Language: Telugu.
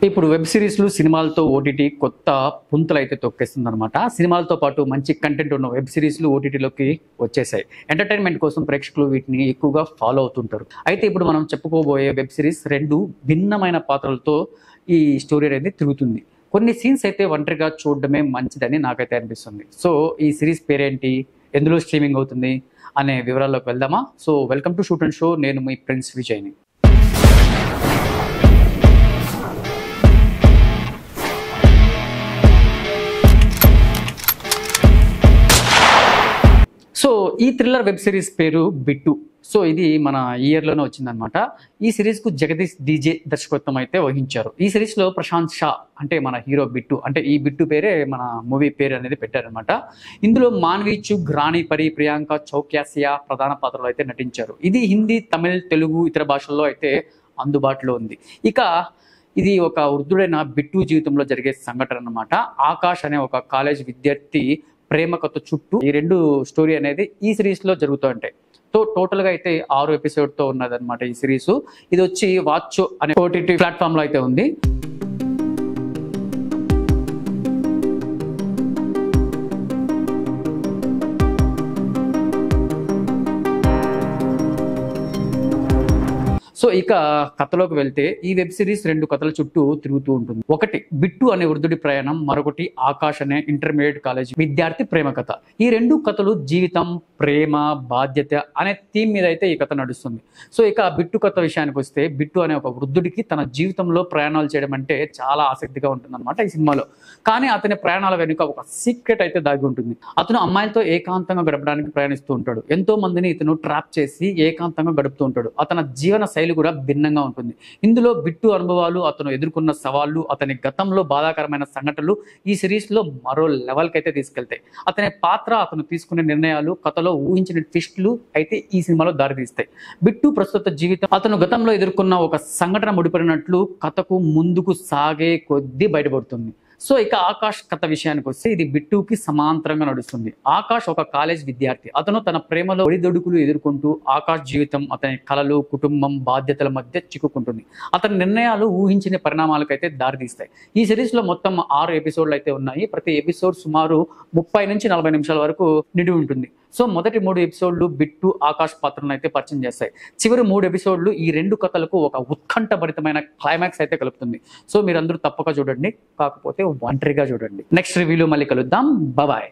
ఇప్పుడు వెబ్ సిరీస్లు సినిమాలతో ఓటీటీ కొత్త పుంతలు అయితే తొక్కేస్తుంది అనమాట. సినిమాలతో పాటు మంచి కంటెంట్ ఉన్న వెబ్ సిరీస్లు ఓటీటీలోకి వచ్చేసాయి. ఎంటర్టైన్మెంట్ కోసం ప్రేక్షకులు వీటిని ఎక్కువగా ఫాలో అవుతుంటారు. అయితే ఇప్పుడు మనం చెప్పుకోబోయే వెబ్ సిరీస్ రెండు భిన్నమైన పాత్రలతో ఈ స్టోరీ అనేది తిరుగుతుంది. కొన్ని సీన్స్ అయితే ఒంటరిగా చూడడమే మంచిదని నాకైతే అనిపిస్తుంది. సో ఈ సిరీస్ పేరేంటి, ఎందులో స్ట్రీమింగ్ అవుతుంది అనే వివరాల్లోకి వెళ్దామా? So welcome to shoot and show. నేను మీ ప్రిన్స్ విజయ్ని. సో ఈ థ్రిల్లర్ వెబ్ సిరీస్ పేరు బిట్టు. సో ఇది మన ఇయర్లోనే వచ్చిందనమాట. ఈ సిరీస్కు జగదీష్ డీజే దర్శకత్వం అయితే వహించారు. ఈ సిరీస్లో ప్రశాంత్ షా అంటే మన హీరో బిట్టు, అంటే ఈ బిట్టు పేరే మన మూవీ పేరు అనేది పెట్టారనమాట. ఇందులో మాన్వి చుగ్, రాణి పరి, ప్రియాంక చౌక్యాసియా ప్రధాన పాత్రలో అయితే నటించారు. ఇది హిందీ, తమిళ్, తెలుగు ఇతర భాషల్లో అయితే అందుబాటులో ఉంది. ఇక ఇది ఒక వృద్ధుడైన బిట్టు జీవితంలో జరిగే సంఘటన అన్నమాట. ఆకాష్ అనే ఒక కాలేజ్ విద్యార్థి ప్రేమ కథ చుట్టూ ఈ రెండు స్టోరీ అనేది ఈ సిరీస్ లో జరుగుతూ ఉంటాయి. సో టోటల్ గా అయితే 6 ఎపిసోడ్ తో ఉన్నదన్నమాట ఈ సిరీస్. ఇది వచ్చి వాచ్ అనే ఓటీటీ ప్లాట్ఫామ్ లో అయితే ఉంది. సో ఇక కథలోకి వెళ్తే ఈ వెబ్ సిరీస్ రెండు కథల చుట్టూ తిరుగుతూ ఉంటుంది. ఒకటి బిట్టు అనే వృద్ధుడి ప్రయాణం, మరొకటి ఆకాష్ అనే ఇంటర్మీడియట్ కాలేజ్ విద్యార్థి ప్రేమ కథ. ఈ రెండు కథలు జీవితం, ప్రేమ, బాధ్యత అనే థీమ్ మీద అయితే ఈ కథ నడుస్తుంది. సో ఇక బిట్టు కథ విషయానికి వస్తే, బిట్టు అనే ఒక వృద్ధుడికి తన జీవితంలో ప్రయాణాలు చేయడం అంటే చాలా ఆసక్తిగా ఉంటుందన్నమాట ఈ సినిమాలో. కానీ అతని ప్రయాణాల వెనుక ఒక సీక్రెట్ అయితే దాగి ఉంటుంది. అతను అమ్మాయిలతో ఏకాంతంగా గడపడానికి ప్రయాణిస్తూ ఉంటాడు. ఎంతో మందిని ఇతను ట్రాప్ చేసి ఏకాంతంగా గడుపుతూ ఉంటాడు. అతని జీవన శైలి కూడా భిన్నంగా ఉంటుంది. ఇందులో బిట్టు అనుభవాలు, అతను ఎదుర్కొన్న సవాళ్లు, అతని గతంలో బాధాకరమైన సంఘటనలు ఈ సిరీస్ లో మరో లెవెల్కి అయితే తీసుకెళ్తాయి. అతని పాత్ర, అతను తీసుకునే నిర్ణయాలు కథలో ఊహించిన ట్విస్టులు అయితే ఈ సినిమాలో దారితీస్తాయి. బిట్టు ప్రస్తుత జీవితం, అతను గతంలో ఎదుర్కొన్న ఒక సంఘటన ముడిపడినట్లు కథకు ముందుకు సాగే కొద్దీ బయటపడుతుంది. సో ఇక ఆకాష్ కథ విషయానికి వస్తే, ఇది బిట్టుకి సమాంతరంగా నడుస్తుంది. ఆకాష్ ఒక కాలేజ్ విద్యార్థి. అతను తన ప్రేమలో ఒడిదొడుకులు ఎదుర్కొంటూ, ఆకాష్ జీవితం అతని కలలు, కుటుంబం, బాధ్యతల మధ్య చిక్కుకుంటుంది. అతని నిర్ణయాలు ఊహించిన పరిణామాలకైతే దారితీస్తాయి. ఈ సిరీస్ లో మొత్తం 6 ఎపిసోడ్లు అయితే ఉన్నాయి. ప్రతి ఎపిసోడ్ సుమారు 30 నుంచి 40 నిమిషాల వరకు నిడి ఉంటుంది. సో మొదటి 3 ఎపిసోడ్లు బిట్టు, ఆకాష్ పాత్రను అయితే పరిచయం చేస్తాయి. చివరి 3 ఎపిసోడ్లు ఈ రెండు కథలకు ఒక ఉత్కంఠభరితమైన క్లైమాక్స్ అయితే కలుపుతుంది. సో మీరందరూ తప్పక చూడండి, కాకపోతే ఒంటరిగా చూడండి. నెక్స్ట్ రివ్యూలో మళ్ళీ కలుద్దాం. బాయ్.